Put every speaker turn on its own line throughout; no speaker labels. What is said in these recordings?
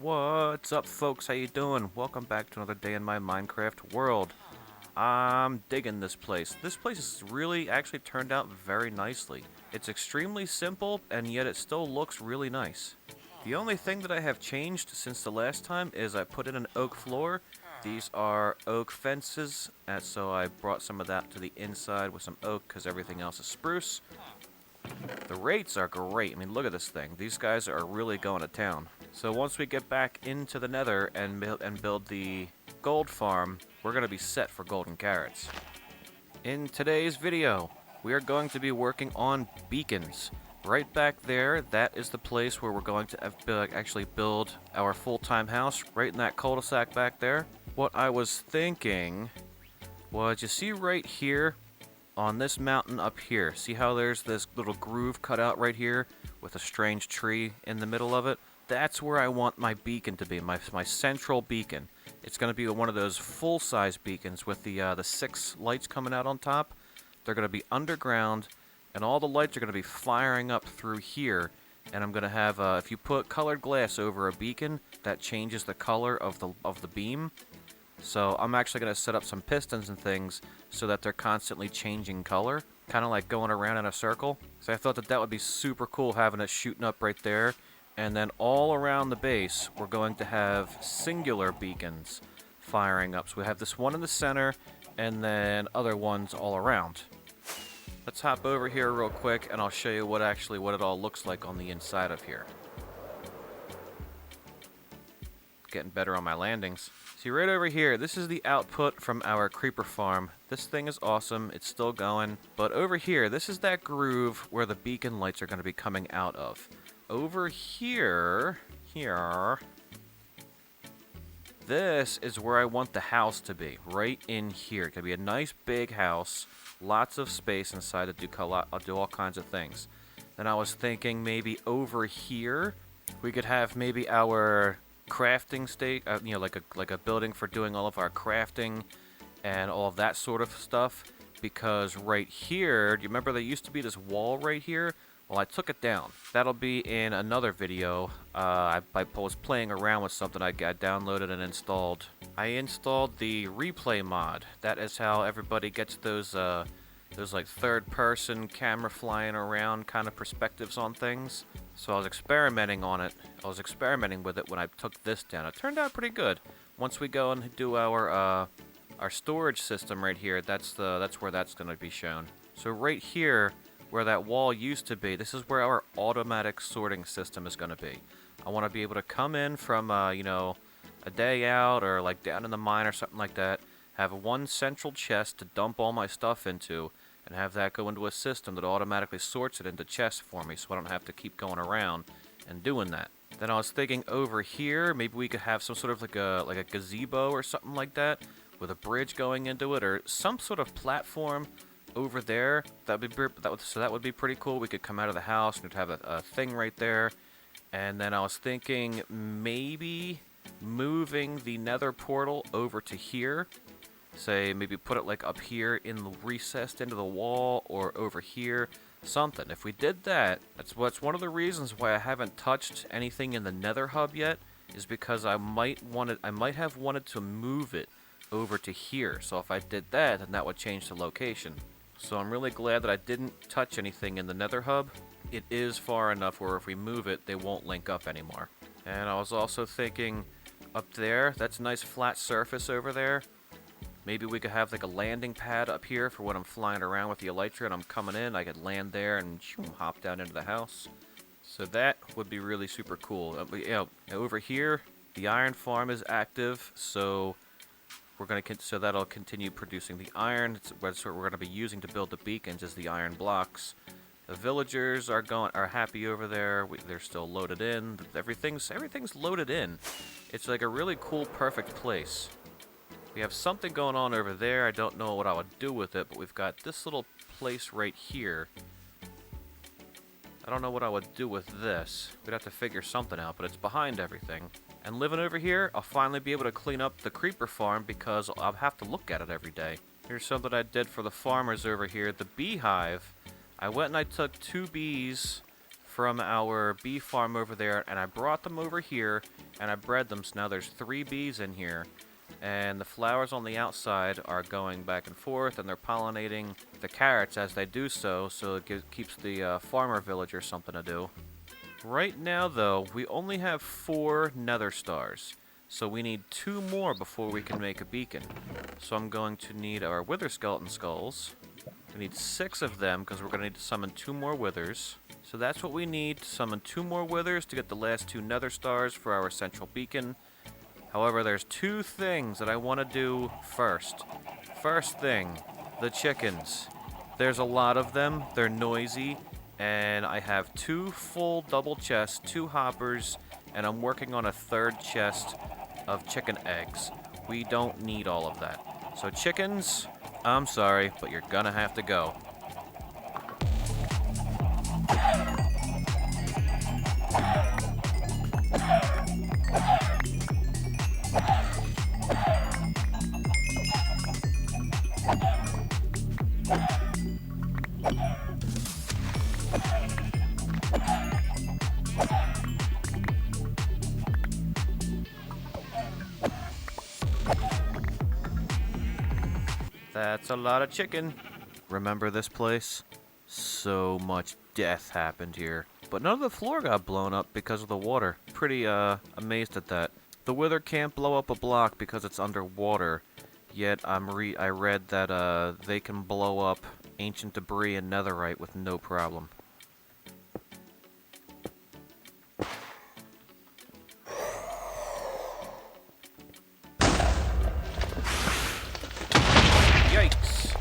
What's up, folks? How you doing? Welcome back to another day in my Minecraft world. I'm digging this place. This place has really actually turned out very nicely. It's extremely simple, and yet it still looks really nice. The only thing that I have changed since the last time is I put in an oak floor. These are oak fences, and so I brought some of that to the inside with some oak because everything else is spruce. The rates are great. I mean, look at this thing. These guys are really going to town. So once we get back into the nether and build the gold farm, we're going to be set for golden carrots. In today's video, we are going to be working on beacons. Right back there, that is the place where we're going to actually build our full-time house, right in that cul-de-sac back there. What I was thinking was, you see right here, on this mountain up here, see how there's this little groove cut out right here with a strange tree in the middle of it? That's where I want my beacon to be, my central beacon. It's going to be one of those full-size beacons with the 6 lights coming out on top. They're going to be underground, and all the lights are going to be firing up through here. And I'm going to have, if you put colored glass over a beacon, that changes the color of the beam. So I'm actually going to set up some pistons and things so that they're constantly changing color, kind of like going around in a circle. So I thought that would be super cool, having it shooting up right there. And then all around the base, we're going to have singular beacons firing up. So we have this one in the center, and then other ones all around. Let's hop over here real quick, and I'll show you what it all looks like on the inside of here. Getting better on my landings. See, right over here, this is the output from our creeper farm. This thing is awesome. It's still going. But over here, this is that groove where the beacon lights are going to be coming out of. Over here, this is where I want the house to be. Right in here. It's going to be a nice big house. Lots of space inside to do all kinds of things. Then I was thinking maybe over here, we could have maybe our crafting state, like a building for doing all of our crafting and all of that sort of stuff. Because right here, do you remember there used to be this wall right here? Well, I took it down. That'll be in another video. I was playing around with something I downloaded and installed. I installed the replay mod. That is how everybody gets those like third-person camera flying around kind of perspectives on things. So I was experimenting on it. I was experimenting with it when I took this down. It turned out pretty good. Once we go and do our storage system right here, that's where that's going to be shown. So right here, where that wall used to be, this is where our automatic sorting system is going to be. I want to be able to come in from a day out or like down in the mine or something like that, have one central chest to dump all my stuff into, and have that go into a system that automatically sorts it into chests for me, so I don't have to keep going around and doing that. Then I was thinking over here, maybe we could have some sort of like a gazebo or something like that, with a bridge going into it, or some sort of platform over there. That would be pretty cool. We could come out of the house and we'd have a thing right there. And then I was thinking maybe moving the nether portal over to here. Say maybe put it like up here in the recessed into the wall, or over here, something. If we did that, that's one of the reasons why I haven't touched anything in the nether hub yet, is because I might have wanted to move it over to here. So if I did that, then that would change the location. So I'm really glad that I didn't touch anything in the nether hub. It is far enough where if we move it, they won't link up anymore. And I was also thinking up there, that's a nice flat surface over there. Maybe we could have like a landing pad up here for when I'm flying around with the elytra and I'm coming in. I could land there and hop down into the house. So that would be really super cool. Over here, the iron farm is active, so that'll continue producing the iron. That's what we're going to be using to build the beacons, is the iron blocks. The villagers are happy over there. They're still loaded in. Everything's loaded in. It's like a really cool, perfect place. We have something going on over there. I don't know what I would do with it, but we've got this little place right here. I don't know what I would do with this. We'd have to figure something out, but it's behind everything. And living over here, I'll finally be able to clean up the creeper farm because I'll have to look at it every day. Here's something I did for the farmers over here. The beehive. I went and I took 2 bees from our bee farm over there, and I brought them over here, and I bred them, so now there's 3 bees in here. And the flowers on the outside are going back and forth, and they're pollinating the carrots as they do so it keeps the farmer villager something to do. Right now, though, we only have 4 Nether Stars, so we need 2 more before we can make a beacon. So I'm going to need our Wither Skeleton Skulls. We need 6 of them, because we're going to need to summon 2 more Withers. So that's what we need, to summon 2 more Withers to get the last 2 Nether Stars for our central beacon. However, there's 2 things that I want to do first. First thing, the chickens. There's a lot of them, they're noisy, and I have 2 full double chests, 2 hoppers, and I'm working on a 3rd chest of chicken eggs. We don't need all of that. So chickens, I'm sorry, but you're gonna have to go. That's a lot of chicken. Remember this place? So much death happened here. But none of the floor got blown up because of the water. Pretty amazed at that. The Wither can't blow up a block because it's underwater. Yet I read that they can blow up ancient debris and netherite with no problem. Yikes!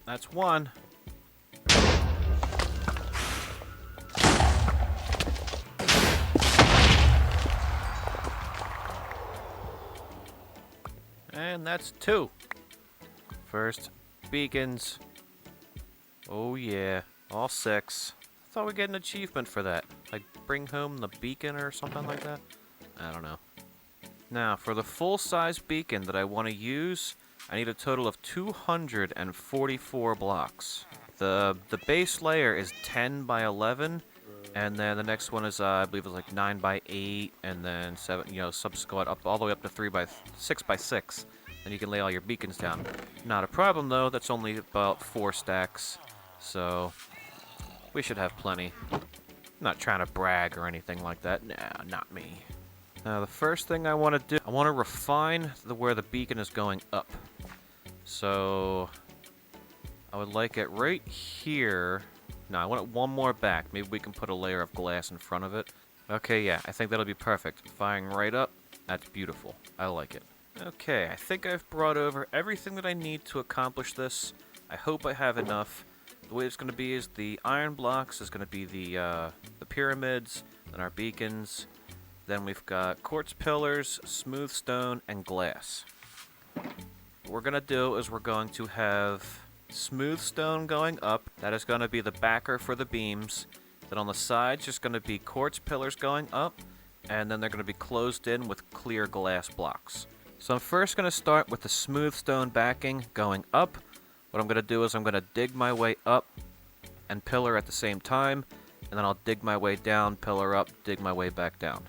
That's 1. And that's 2. First, beacons. Oh yeah, all 6. I thought we'd get an achievement for that. Like, bring home the beacon or something like that? I don't know. Now, for the full-size beacon that I want to use, I need a total of 244 blocks. The base layer is 10 by 11, and then the next one is, I believe it's like 9 by 8, and then 7, subsequent up all the way up to 6 by 6. Then you can lay all your beacons down. Not a problem, though. That's only about 4 stacks, so we should have plenty. I'm not trying to brag or anything like that. Nah, not me. Now, the first thing I want to do, I want to refine where the beacon is going up. So, I would like it right here. No, I want it 1 more back. Maybe we can put a layer of glass in front of it. Okay, yeah, I think that'll be perfect. Firing right up, that's beautiful. I like it. Okay, I think I've brought over everything that I need to accomplish this. I hope I have enough. The way it's going to be is the iron blocks is going to be the pyramids, then our beacons. Then we've got quartz pillars, smooth stone, and glass. What we're going to do is we're going to have smooth stone going up. That is going to be the backer for the beams. Then on the sides, just going to be quartz pillars going up. And then they're going to be closed in with clear glass blocks. So I'm first going to start with the smooth stone backing going up. What I'm going to do is I'm going to dig my way up and pillar at the same time. And then I'll dig my way down, pillar up, dig my way back down.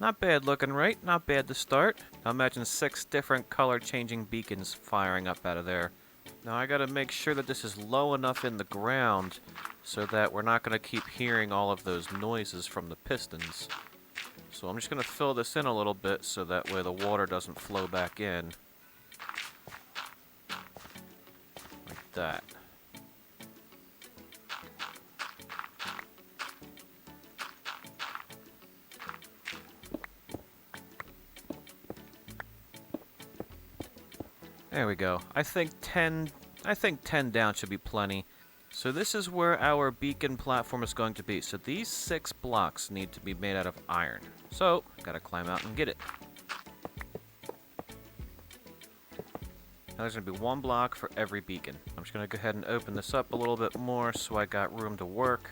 Not bad looking, right? Not bad to start. Now imagine 6 different color changing beacons firing up out of there. Now I gotta make sure that this is low enough in the ground so that we're not gonna keep hearing all of those noises from the pistons. So I'm just gonna fill this in a little bit so that way the water doesn't flow back in. Like that. There we go. I think 10 down should be plenty. So this is where our beacon platform is going to be. So these 6 blocks need to be made out of iron. So, gotta climb out and get it. Now there's gonna be 1 block for every beacon. I'm just gonna go ahead and open this up a little bit more so I got room to work.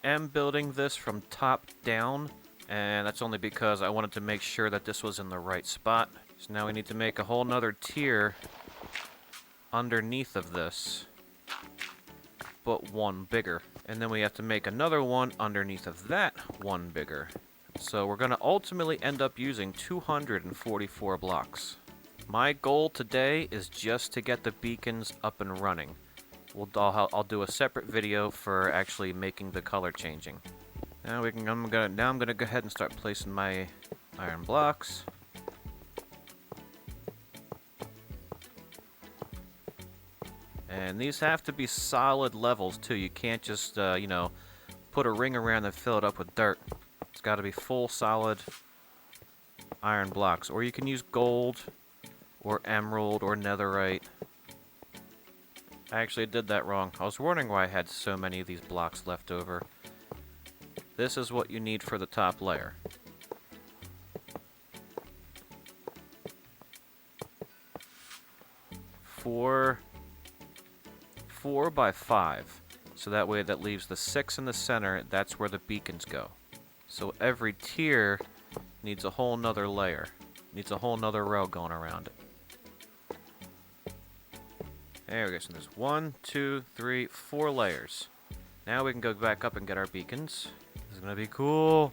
I'm building this from top down, and that's only because I wanted to make sure that this was in the right spot. So now we need to make a whole nother tier underneath of this, but 1 bigger. And then we have to make another one underneath of that 1 bigger. So we're going to ultimately end up using 244 blocks. My goal today is just to get the beacons up and running. I'll do a separate video for actually making the color changing. Now I'm gonna go ahead and start placing my iron blocks. And these have to be solid levels too. You can't just put a ring around and fill it up with dirt. It's got to be full solid iron blocks, or you can use gold or emerald or netherite. I actually did that wrong. I was wondering why I had so many of these blocks left over. This is what you need for the top layer. 4 by 5. So that way that leaves the 6 in the center. That's where the beacons go. So every tier needs a whole nother layer. Needs a whole nother row going around it. There we go. So there's 1, 2, 3, 4 layers. Now we can go back up and get our beacons. This is gonna be cool.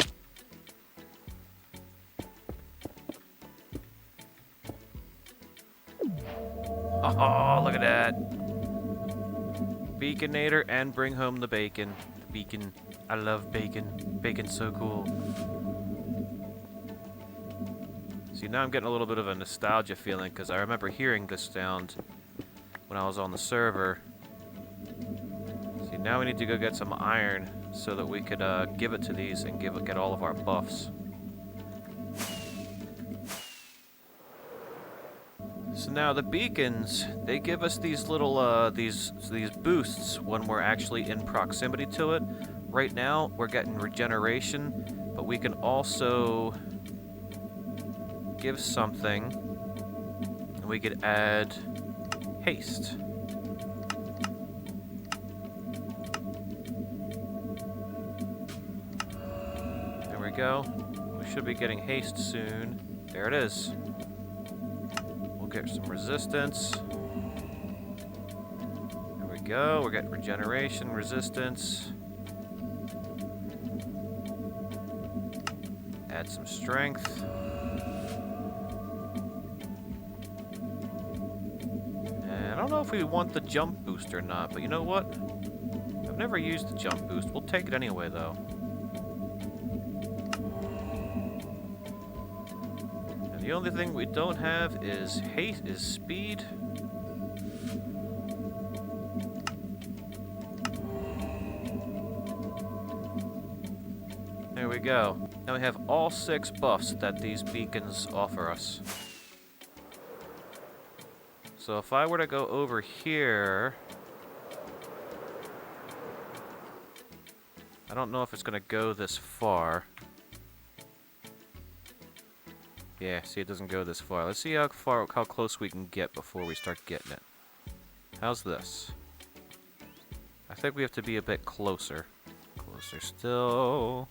Oh, look at that. Beaconator and bring home the bacon. Beacon. I love bacon. Bacon's so cool. See, now I'm getting a little bit of a nostalgia feeling because I remember hearing this sound when I was on the server. See, now we need to go get some iron so that we could give it to these and get all of our buffs. So now the beacons, they give us these little these boosts when we're actually in proximity to it. Right now we're getting regeneration, but we can also give something, and we could add haste. There we go. We should be getting haste soon. There it is. We'll get some resistance. There we go. We're getting regeneration, resistance. Add some strength. And I don't know if we want the jump boost or not, but you know what? I've never used the jump boost. We'll take it anyway, though. And the only thing we don't have is haste, is speed. There we go. Now we have all 6 buffs that these beacons offer us. So if I were to go over here, I don't know if it's going to go this far. Yeah, see, it doesn't go this far. Let's see how close we can get before we start getting it. How's this? I think we have to be a bit closer. Closer still.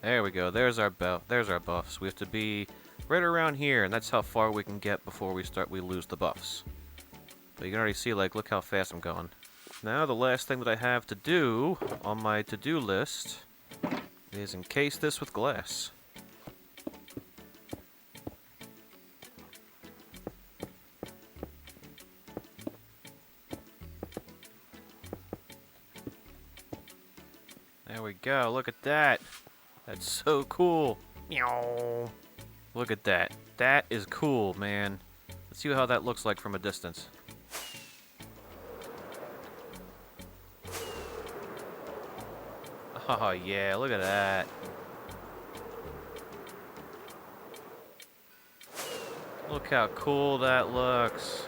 There we go. There's our buffs. We have to be right around here, and that's how far we can get before we lose the buffs. But you can already see, like, look how fast I'm going. Now the last thing that I have to do on my to-do list is encase this with glass. There we go. Look at that. That's so cool. Meow. Look at that. That is cool, man. Let's see how that looks like from a distance. Oh, yeah. Look at that. Look how cool that looks.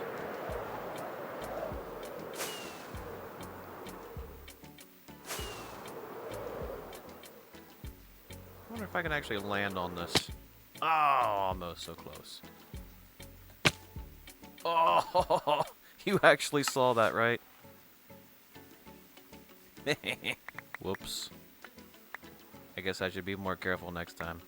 I wonder if I can actually land on this. Oh, almost so close. Oh, you actually saw that, right? Whoops. I guess I should be more careful next time.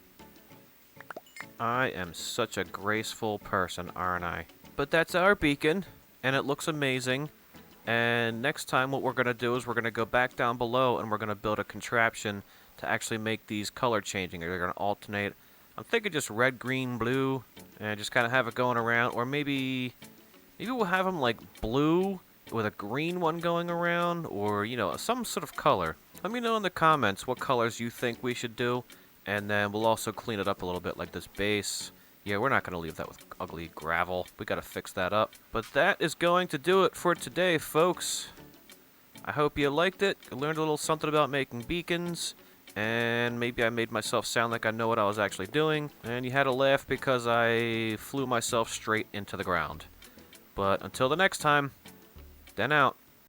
I am such a graceful person, aren't I? But that's our beacon, and it looks amazing. And next time what we're going to do is we're going to go back down below and we're going to build a contraption to actually make these color changing. They're going to alternate. I'm thinking just red, green, blue, and just kind of have it going around. Or maybe we'll have them like blue with a green one going around, or, you know, some sort of color. Let me know in the comments what colors you think we should do, and then we'll also clean it up a little bit, like this base. Yeah, we're not going to leave that with ugly gravel. We got to fix that up. But that is going to do it for today, folks. I hope you liked it. You learned a little something about making beacons, and maybe I made myself sound like I know what I was actually doing, and you had a laugh because I flew myself straight into the ground. But until the next time, then out.